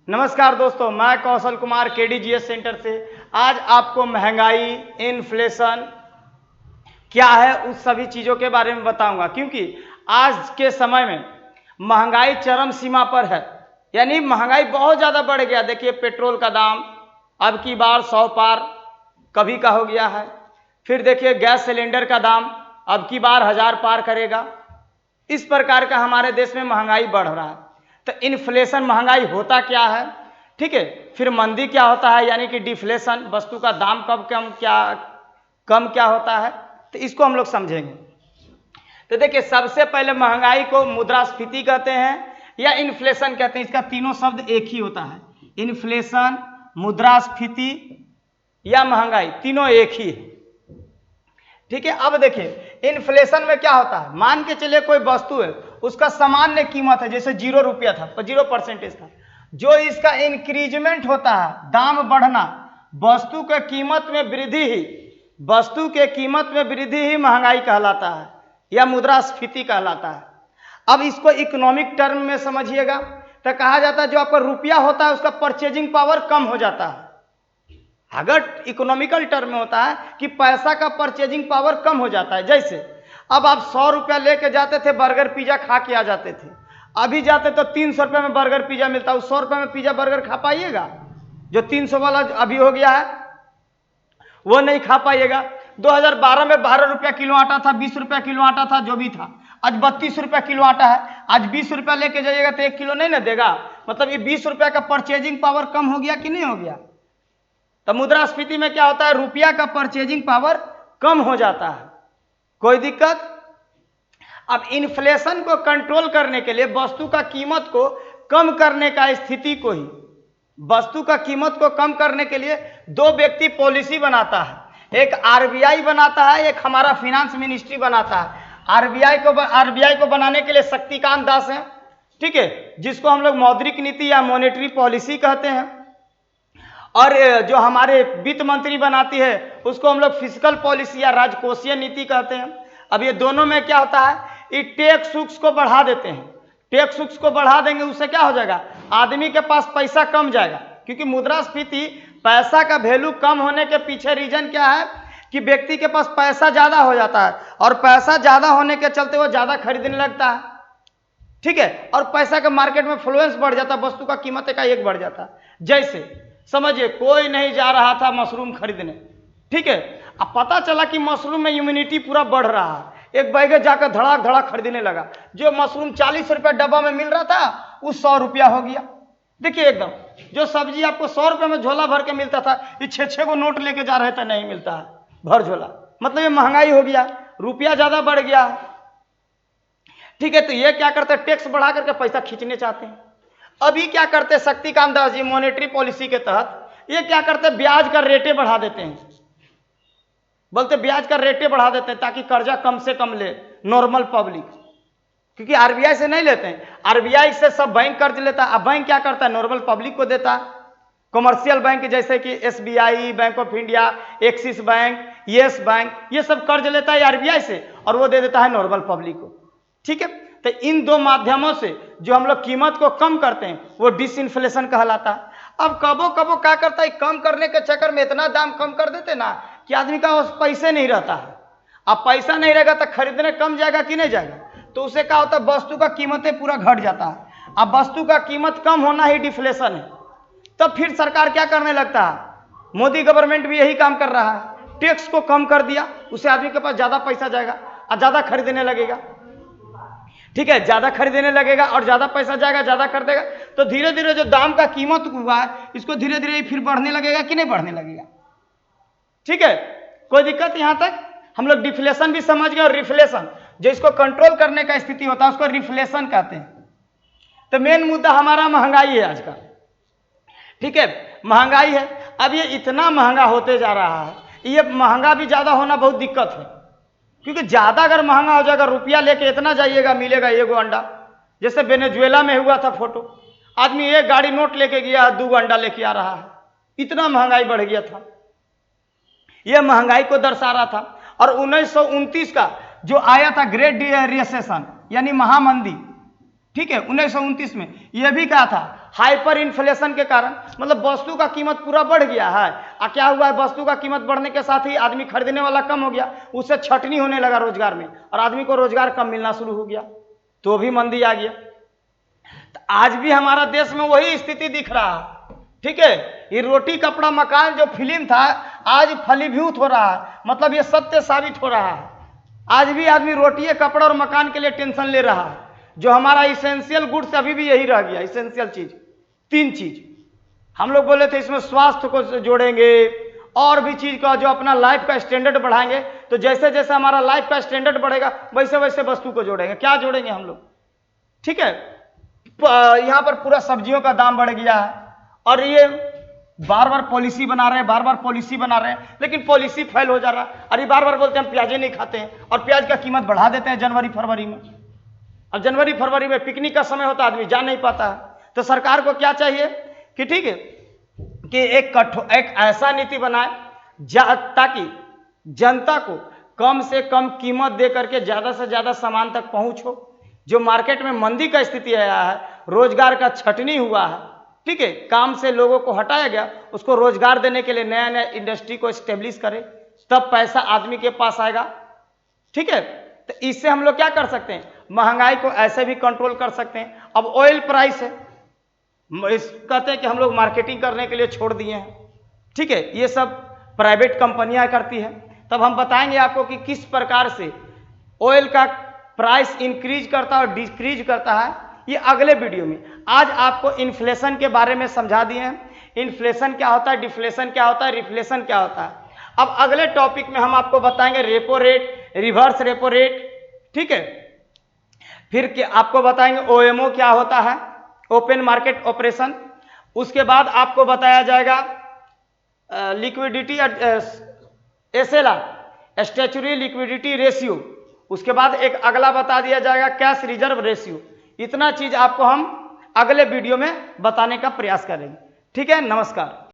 नमस्कार दोस्तों, मैं कौशल कुमार केडीजीएस सेंटर से आज आपको महंगाई, इन्फ्लेशन क्या है उस सभी चीज़ों के बारे में बताऊंगा, क्योंकि आज के समय में महंगाई चरम सीमा पर है। यानी महंगाई बहुत ज़्यादा बढ़ गया। देखिए, पेट्रोल का दाम अब की बार 100 पार कभी का हो गया है। फिर देखिए, गैस सिलेंडर का दाम अब की बार 1000 पार करेगा। इस प्रकार का हमारे देश में महंगाई बढ़ रहा है। तो इन्फ्लेशन, महंगाई होता क्या है, ठीक है। फिर मंदी क्या होता है, यानी कि डिफ्लेशन, वस्तु का दाम कब कम क्या होता है, तो इसको हम लोग समझेंगे। तो देखिए, सबसे पहले महंगाई को मुद्रास्फीति कहते हैं या इन्फ्लेशन कहते हैं। इसका तीनों शब्द एक ही होता है। इन्फ्लेशन, मुद्रास्फीति या महंगाई, तीनों एक ही है, ठीक है। अब देखिए, इन्फ्लेशन में क्या होता है, मान के चलिए कोई वस्तु है, उसका सामान्य कीमत है, जैसे 0 रुपया था, 0% था। जो इसका इंक्रीजमेंट होता है, दाम बढ़ना, वस्तु के कीमत में वृद्धि ही महंगाई कहलाता है या मुद्रास्फीति कहलाता है। अब इसको इकोनॉमिक टर्म में समझिएगा तो कहा जाता है जो आपका रुपया होता है उसका परचेजिंग पावर कम हो जाता है। अगर इकोनॉमिकल टर्म में होता है कि पैसा का परचेजिंग पावर कम हो जाता है। जैसे अब आप 100 रुपया लेके जाते थे, बर्गर पिज्जा खा के आ जाते थे, अभी जाते तो 300 रुपये में बर्गर पिज्जा मिलता है। उस 100 रुपये में पिज्जा बर्गर खा पाइएगा? जो 300 वाला अभी हो गया है वो नहीं खा पाइएगा। 2012 में 12 रुपया किलो आटा था, 20 रुपया किलो आटा था, जो भी था। आज 32 रुपया किलो आटा है। आज 20 रुपया लेके जाइएगा तो 1 किलो नहीं ना देगा। मतलब ये 20 रुपया का परचेजिंग पावर कम हो गया कि नहीं हो गया? तो मुद्रास्फीति में क्या होता है, रुपया का परचेजिंग पावर कम हो जाता है। कोई दिक्कत? अब इन्फ्लेशन को कंट्रोल करने के लिए वस्तु का कीमत को कम करने का स्थिति को ही, वस्तु का कीमत को कम करने के लिए दो व्यक्ति पॉलिसी बनाता है। एक आरबीआई बनाता है, एक हमारा फाइनेंस मिनिस्ट्री बनाता है। आरबीआई को बनाने के लिए शक्तिकांत दास हैं, ठीक है, जिसको हम लोग मौद्रिक नीति या मॉनेटरी पॉलिसी कहते हैं। और जो हमारे वित्त मंत्री बनाती है उसको हम लोग फिस्कल पॉलिसी या राजकोषीय नीति कहते हैं। अब ये दोनों में क्या होता है, ये टैक्स को बढ़ा देते हैं। टैक्स को बढ़ा देंगे, उससे क्या हो जाएगा, आदमी के पास पैसा कम जाएगा। क्योंकि मुद्रास्फीति, पैसा का वैल्यू कम होने के पीछे रीजन क्या है कि व्यक्ति के पास पैसा ज्यादा हो जाता है, और पैसा ज्यादा होने के चलते वो ज्यादा खरीदने लगता है, ठीक है। और पैसा का मार्केट में फ्लुएंस बढ़ जाता है, वस्तु का कीमत का एक बढ़ जाता है। जैसे समझिए, कोई नहीं जा रहा था मशरूम खरीदने, ठीक है। अब पता चला कि मशरूम में इम्यूनिटी पूरा बढ़ रहा है। एक बैगे जाकर धड़ाक धड़ाक खरीदने लगा। जो मशरूम 40 रुपया डब्बा में मिल रहा था वो 100 रुपया हो गया। देखिए, एकदम जो सब्जी आपको 100 रुपये में झोला भर के मिलता था, ये 6-6 को नोट लेके जा रहे थे, नहीं मिलता है भर झोला। मतलब ये महंगाई हो गया, रुपया ज्यादा बढ़ गया, ठीक है। तो ये क्या करते हैं, टैक्स बढ़ा करके पैसा खींचने चाहते हैं। अभी क्या करते हैं शक्तिकांत दास जी मॉनेटरी पॉलिसी के तहत, ये क्या करते हैं, ब्याज का रेटे बढ़ा देते हैं। बोलते ब्याज का रेटे बढ़ा देते हैं ताकि कर्जा कम से कम ले नॉर्मल पब्लिक, क्योंकि आरबीआई से नहीं लेते हैं। आरबीआई से सब बैंक कर्ज लेता है। अब बैंक क्या करता है, नॉर्मल पब्लिक को देता है। कमर्शियल बैंक जैसे कि SBI, bank of India, axis bank, yes bank, ये सब कर्ज लेता है आरबीआई से और वो दे देता है नॉर्मल पब्लिक को, ठीक है। तो इन दो माध्यमों से जो हम लोग कीमत को कम करते हैं वो डिसइन्फ्लेशन कहलाता है। अब कबो कबो क्या करता है, कम करने के चक्कर में इतना दाम कम कर देते ना कि आदमी का पैसे नहीं रहता है। अब पैसा नहीं रहेगा तो खरीदने कम जाएगा कि नहीं जाएगा, तो उसे क्या होता है, वस्तु का कीमतें पूरा घट जाता है। अब वस्तु का कीमत कम होना ही डिफ्लेशन है। तब फिर सरकार क्या करने लगता है, मोदी गवर्नमेंट भी यही काम कर रहा है, टैक्स को कम कर दिया, उससे आदमी के पास ज्यादा पैसा जाएगा और ज्यादा खरीदने लगेगा, ठीक है। ज्यादा खरीदने लगेगा और ज्यादा पैसा जाएगा, ज्यादा कर देगा, तो धीरे धीरे जो दाम का कीमत हुआ है इसको धीरे धीरे फिर बढ़ने लगेगा कि नहीं बढ़ने लगेगा, ठीक है। कोई दिक्कत? यहां तक हम लोग डिफ्लेशन भी समझ गए। और रिफ्लेशन, जो इसको कंट्रोल करने का स्थिति होता है उसको रिफ्लेशन कहते हैं। तो मेन मुद्दा हमारा महंगाई है आज का, ठीक है। महंगाई है। अब ये इतना महंगा होते जा रहा है, ये महंगा भी ज्यादा होना बहुत दिक्कत है, क्योंकि ज्यादा अगर महंगा हो जाएगा, रुपया लेके इतना जाइएगा, मिलेगा एगो अंडा। जैसे वेनेजुएला में हुआ था फोटो, आदमी एक गाड़ी नोट लेके गया, 2 अंडा लेके आ रहा है, इतना महंगाई बढ़ गया था। यह महंगाई को दर्शा रहा था। और 1929 का जो आया था ग्रेट रिसेशन यानी महामंदी, ठीक है, 1929 में यह भी कहा था हाइपर इन्फ्लेशन के कारण, मतलब वस्तु का कीमत पूरा बढ़ गया है। और क्या हुआ है, वस्तु का कीमत बढ़ने के साथ ही आदमी खरीदने वाला कम हो गया, उससे छटनी होने लगा रोजगार में, और आदमी को रोजगार कम मिलना शुरू हो गया, तो भी मंदी आ गया। तो आज भी हमारा देश में वही स्थिति दिख रहा है। ठीक है, ये रोटी कपड़ा मकान जो फिल्म था आज फलीभूत हो रहा है, मतलब ये सत्य साबित हो रहा है। आज भी आदमी रोटी कपड़ा और मकान के लिए टेंशन ले रहा है, जो हमारा इसेंशियल गुड्स अभी भी यही रह गया। इसेंशियल चीज 3 चीज हम लोग बोले थे, इसमें स्वास्थ्य को जोड़ेंगे और भी चीज का, जो अपना लाइफ का स्टैंडर्ड बढ़ाएंगे। तो जैसे जैसे हमारा लाइफ का स्टैंडर्ड बढ़ेगा वैसे वैसे वस्तु को जोड़ेंगे। क्या जोड़ेंगे हम लोग? ठीक है, यहां पर पूरा सब्जियों का दाम बढ़ गया है, और ये बार बार पॉलिसी बना रहे हैं, बार बार पॉलिसी बना रहे हैं, लेकिन पॉलिसी फेल हो जा रहा है। अरे बार बार बोलते हैं हम प्याजे नहीं खाते हैं, और प्याज का कीमत बढ़ा देते हैं जनवरी फरवरी में। अब जनवरी फरवरी में पिकनिक का समय होता है, आदमी जा नहीं पाता है। तो सरकार को क्या चाहिए कि ठीक है कि एक ऐसा नीति बनाए ताकि जनता को कम से कम कीमत दे करके ज्यादा से ज्यादा सामान तक पहुंच हो। जो मार्केट में मंदी का स्थिति आया है, रोजगार का छटनी हुआ है, ठीक है, काम से लोगों को हटाया गया, उसको रोजगार देने के लिए नया नया इंडस्ट्री को स्टेब्लिश करे, तब पैसा आदमी के पास आएगा। ठीक है, तो इससे हम लोग क्या कर सकते हैं, महंगाई को ऐसे भी कंट्रोल कर सकते हैं। अब ऑयल प्राइस है, कहते हैं कि हम लोग मार्केटिंग करने के लिए छोड़ दिए हैं। ठीक है, ये सब प्राइवेट कंपनियां करती हैं। तब हम बताएंगे आपको कि किस प्रकार से ऑयल का प्राइस इंक्रीज करता है और डिक्रीज करता है, ये अगले वीडियो में। आज आपको इन्फ्लेशन के बारे में समझा दिए हैं, इन्फ्लेशन क्या होता है, डिफ्लेशन क्या होता है, रिफ्लेशन क्या होता है। अब अगले टॉपिक में हम आपको बताएंगे repo rate, reverse repo rate. ठीक है, फिर क्या आपको बताएंगे ओएमओ क्या होता है, ओपन मार्केट ऑपरेशन। उसके बाद आपको बताया जाएगा liquidity SLR, statutory liquidity ratio. उसके बाद एक अगला बता दिया जाएगा कैश रिजर्व रेशियो। इतना चीज आपको हम अगले वीडियो में बताने का प्रयास करेंगे। ठीक है, नमस्कार।